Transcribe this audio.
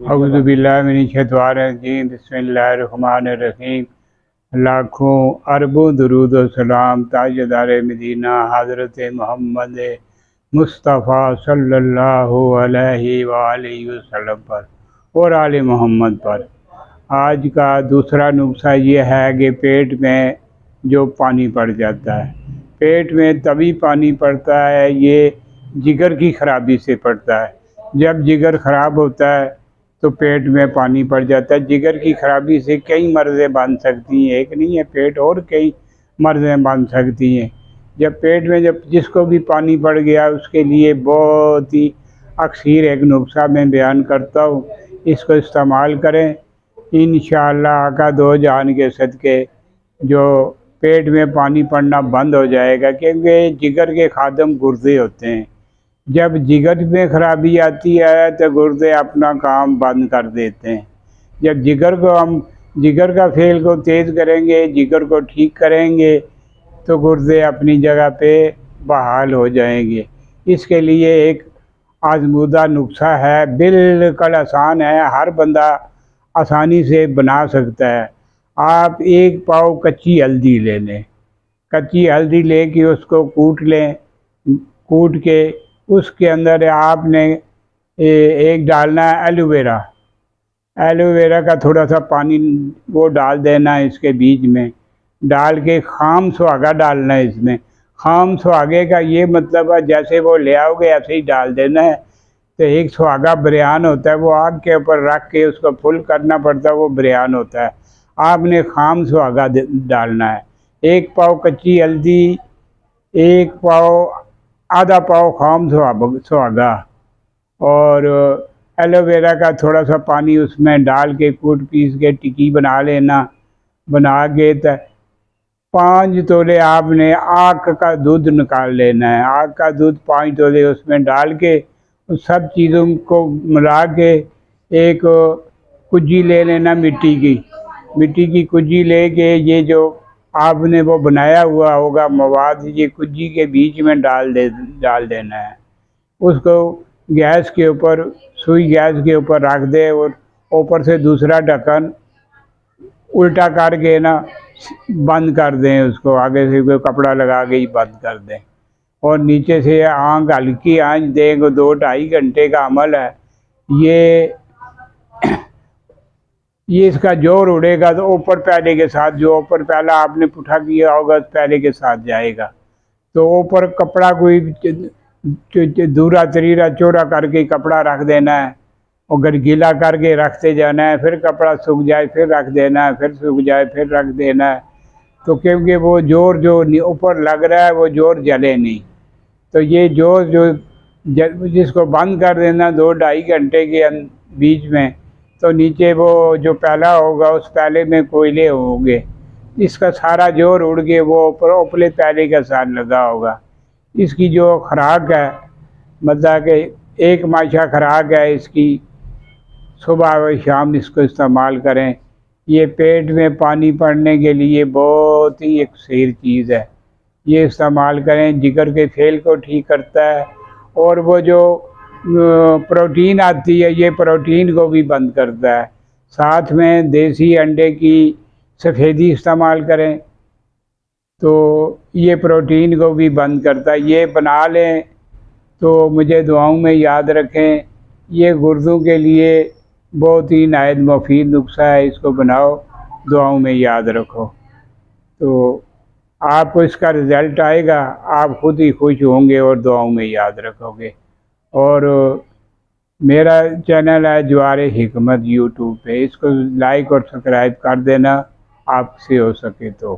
اعوذ باللہ من الشیطان الرجیم، بسم اللہ الرحمن الرحیم۔ لاکھوں اربوں درود و سلام تاجدار مدینہ حضرت محمد مصطفیٰ صلی اللہ علیہ وآلہ وسلم پر اور آل محمد پر۔ آج کا دوسرا نقصہ یہ ہے کہ پیٹ میں جو پانی پڑ جاتا ہے، پیٹ میں تبھی پانی پڑتا ہے، یہ جگر کی خرابی سے پڑتا ہے۔ جب جگر خراب ہوتا ہے تو پیٹ میں پانی پڑ جاتا ہے۔ جگر کی خرابی سے کئی مرضیں بن سکتی ہیں، ایک نہیں ہے پیٹ، اور کئی مرضیں بن سکتی ہیں۔ جب پیٹ میں جس کو بھی پانی پڑ گیا اس کے لیے بہت ہی اکثیر ایک نسخہ میں بیان کرتا ہوں، اس کو استعمال کریں، انشاءاللہ آقا دو جہان کے صدقے جو پیٹ میں پانی پڑنا بند ہو جائے گا، کیونکہ جگر کے خادم گردے ہوتے ہیں۔ جب جگر میں خرابی آتی ہے تو گردے اپنا کام بند کر دیتے ہیں۔ جب جگر کا فعل کو تیز کریں گے، جگر کو ٹھیک کریں گے تو گردے اپنی جگہ پہ بحال ہو جائیں گے۔ اس کے لیے ایک آزمودہ نسخہ ہے، بالکل آسان ہے، ہر بندہ آسانی سے بنا سکتا ہے۔ آپ 1 پاؤ کچی ہلدی لے لیں، کچی ہلدی لے کے اس کو کوٹ لیں، کوٹ کے اس کے اندر آپ نے ایک ڈالنا ہے ایلو ویرا کا تھوڑا سا پانی وہ ڈال دینا ہے، اس کے بیج میں ڈال کے خام سہاگا ڈالنا ہے۔ اس میں خام سہاگے کا یہ مطلب ہے جیسے وہ لے آؤ گے ایسے ہی ڈال دینا ہے۔ تو ایک سہاگا بریان ہوتا ہے، وہ آگ کے اوپر رکھ کے اس کو فل کرنا پڑتا ہے، وہ بریان ہوتا ہے۔ آپ نے خام سہاگا ڈالنا ہے، 1 پاؤ کچی ہلدی، 1 پاؤ آدھا پاؤ خام سہاگا اور ایلو ویرا کا تھوڑا سا پانی اس میں ڈال کے کوٹ پیس کے ٹکی بنا لینا۔ بنا کے 5 تولے آپ نے آگ کا دودھ نکال لینا ہے، آگ کا دودھ 5 تولے اس میں ڈال کے اس سب چیزوں کو ملا کے ایک کجی لے لینا، مٹی کی کجی لے کے یہ جو آپ نے وہ بنایا ہوا ہوگا مواد، یہ کجی کے بیچ میں ڈال دینا ہے۔ اس کو گیس کے اوپر، سوئی گیس کے اوپر رکھ دے اور اوپر سے دوسرا ڈھکن الٹا کر کے بند کر دیں، اس کو آگے سے کوئی کپڑا لگا کے ہی بند کر دیں، اور نیچے سے ہلکی آنچ دیں گے۔ 2-2.5 گھنٹے کا عمل ہے یہ اس کا جوڑ اڑے گا تو اوپر پہلے کے ساتھ، جو اوپر پہلا آپ نے پٹھا کیا ہوگا پہلے کے ساتھ جائے گا، تو اوپر کپڑا کوئی دورا تریرا چوڑا کر کے کپڑا رکھ دینا ہے، اور گیلا کر کے رکھتے جانا ہے، پھر کپڑا سوکھ جائے پھر رکھ دینا ہے، پھر سوکھ جائے پھر رکھ دینا ہے، تو کیونکہ وہ جوڑ جو اوپر لگ رہا ہے وہ جوڑ جلے نہیں۔ تو یہ جوڑ جس کو بند کر دینا 2-2.5 گھنٹے کے بیچ میں، تو نیچے وہ جو پہلا ہوگا اس پہلے میں کوئلے ہوں گے، اس کا سارا جوڑ اڑ کے وہ اوپرے پہلے کے ساتھ لگا ہوگا۔ اس کی جو خوراک ہے، مطلب کہ 1 ماشا خوراک ہے اس کی، صبح و شام اس کو استعمال کریں۔ یہ پیٹ میں پانی پڑنے کے لیے بہت ہی ایک صحیح چیز ہے، یہ استعمال کریں، جگر کے فعل کو ٹھیک کرتا ہے، اور وہ جو پروٹین آتی ہے یہ پروٹین کو بھی بند کرتا ہے۔ ساتھ میں دیسی انڈے کی سفیدی استعمال کریں تو یہ پروٹین کو بھی بند کرتا ہے۔ یہ بنا لیں تو مجھے دعاؤں میں یاد رکھیں، یہ گردوں کے لیے بہت ہی نہایت مفید نسخہ ہے، اس کو بناؤ، دعاؤں میں یاد رکھو، تو آپ کو اس کا رزلٹ آئے گا، آپ خود ہی خوش ہوں گے اور دعاؤں میں یاد رکھو گے۔ اور میرا چینل ہے جوار حکمت یوٹیوب پہ، اس کو لائک اور سبسکرائب کر دینا آپ سے ہو سکے تو۔